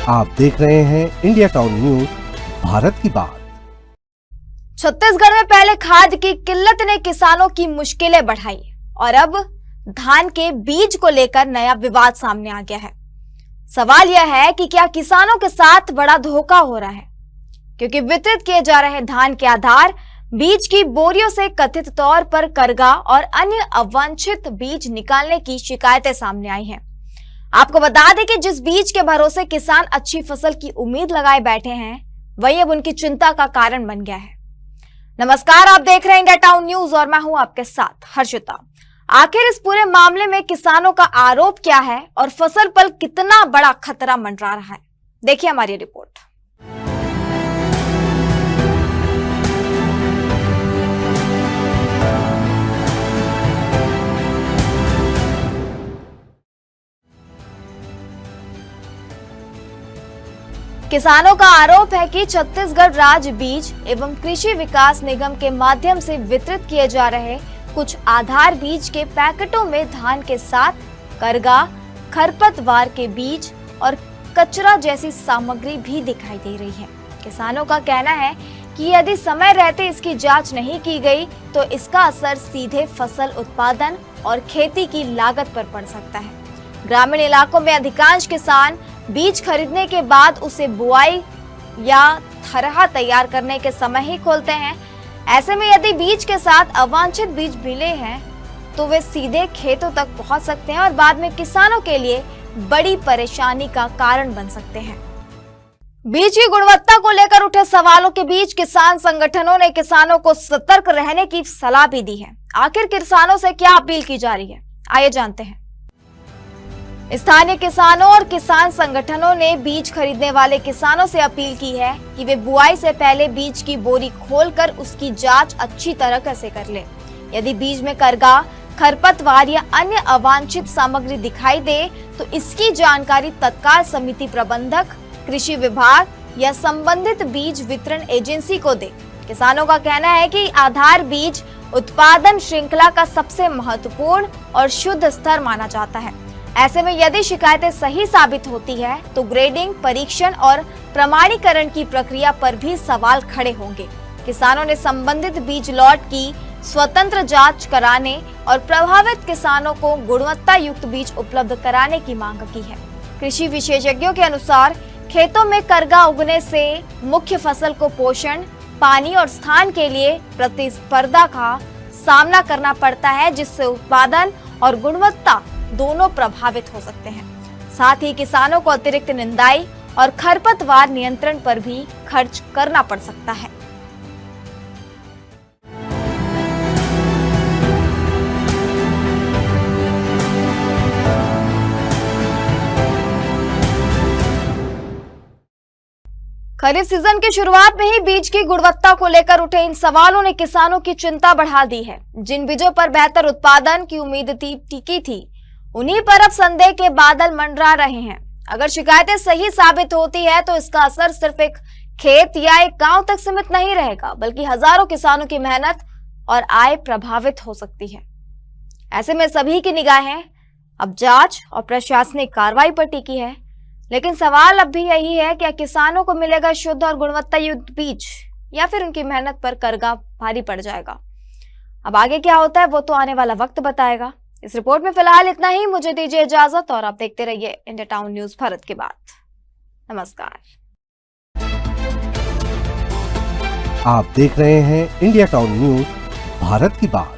आप देख रहे हैं इंडिया टाउन न्यूज, भारत की बात। छत्तीसगढ़ में पहले खाद की किल्लत ने किसानों की मुश्किलें बढ़ाई और अब धान के बीज को लेकर नया विवाद सामने आ गया है। सवाल यह है कि क्या किसानों के साथ बड़ा धोखा हो रहा है, क्योंकि वितरित किए जा रहे धान के आधार बीज की बोरियों से कथित तौर पर करगा और अन्य अवांछित बीज निकालने की शिकायतें सामने आई हैं। आपको बता दें कि जिस बीज के भरोसे किसान अच्छी फसल की उम्मीद लगाए बैठे हैं, वही अब उनकी चिंता का कारण बन गया है। नमस्कार, आप देख रहे हैं इंडिया टाउन न्यूज और मैं हूं आपके साथ हर्षिता। आखिर इस पूरे मामले में किसानों का आरोप क्या है और फसल पर कितना बड़ा खतरा मंडरा रहा है, देखिए हमारी रिपोर्ट। किसानों का आरोप है कि छत्तीसगढ़ राज्य बीज एवं कृषि विकास निगम के माध्यम से वितरित किए जा रहे कुछ आधार बीज के पैकेटों में धान के साथ करगा, खरपतवार के बीज और कचरा जैसी सामग्री भी दिखाई दे रही है। किसानों का कहना है कि यदि समय रहते इसकी जांच नहीं की गई तो इसका असर सीधे फसल उत्पादन और खेती की लागत पर पड़ सकता है। ग्रामीण इलाकों में अधिकांश किसान बीज खरीदने के बाद उसे बुआई या थरहा तैयार करने के समय ही खोलते हैं। ऐसे में यदि बीज के साथ अवांछित बीज मिले हैं तो वे सीधे खेतों तक पहुंच सकते हैं और बाद में किसानों के लिए बड़ी परेशानी का कारण बन सकते हैं। बीज की गुणवत्ता को लेकर उठे सवालों के बीच किसान संगठनों ने किसानों को सतर्क रहने की सलाह भी दी है। आखिर किसानों से क्या अपील की जा रही है, आइए जानते हैं। स्थानीय किसानों और किसान संगठनों ने बीज खरीदने वाले किसानों से अपील की है कि वे बुआई से पहले बीज की बोरी खोलकर उसकी जांच अच्छी तरह से कर ले। यदि बीज में करगा, खरपतवार या अन्य अवांछित सामग्री दिखाई दे तो इसकी जानकारी तत्काल समिति प्रबंधक, कृषि विभाग या संबंधित बीज वितरण एजेंसी को दे। किसानों का कहना है कि आधार बीज उत्पादन श्रृंखला का सबसे महत्वपूर्ण और शुद्ध स्तर माना जाता है। ऐसे में यदि शिकायतें सही साबित होती है तो ग्रेडिंग, परीक्षण और प्रमाणीकरण की प्रक्रिया पर भी सवाल खड़े होंगे। किसानों ने संबंधित बीज लॉट की स्वतंत्र जांच कराने और प्रभावित किसानों को गुणवत्ता युक्त बीज उपलब्ध कराने की मांग की है। कृषि विशेषज्ञों के अनुसार खेतों में करगा उगने से मुख्य फसल को पोषण, पानी और स्थान के लिए प्रतिस्पर्धा का सामना करना पड़ता है, जिससे उत्पादन और गुणवत्ता दोनों प्रभावित हो सकते हैं। साथ ही किसानों को अतिरिक्त निंदाई और खरपतवार नियंत्रण पर भी खर्च करना पड़ सकता है। खरीफ सीजन की शुरुआत में ही बीज की गुणवत्ता को लेकर उठे इन सवालों ने किसानों की चिंता बढ़ा दी है। जिन बीजों पर बेहतर उत्पादन की उम्मीद टिकी थी, उन्हीं पर अब संदेह के बादल मंडरा रहे हैं। अगर शिकायतें सही साबित होती है तो इसका असर सिर्फ एक खेत या एक गांव तक सीमित नहीं रहेगा, बल्कि हजारों किसानों की मेहनत और आय प्रभावित हो सकती है। ऐसे में सभी की निगाहें अब जांच और प्रशासनिक कार्रवाई पर टिकी है। लेकिन सवाल अब भी यही है, क्या किसानों को मिलेगा शुद्ध और गुणवत्ता युक्त बीज या फिर उनकी मेहनत पर करगा भारी पड़ जाएगा? अब आगे क्या होता है वो तो आने वाला वक्त बताएगा। इस रिपोर्ट में फिलहाल इतना ही। मुझे दीजिए इजाजत और आप देखते रहिए इंडिया टाउन न्यूज, भारत की बात। नमस्कार। आप देख रहे हैं इंडिया टाउन न्यूज, भारत की बात।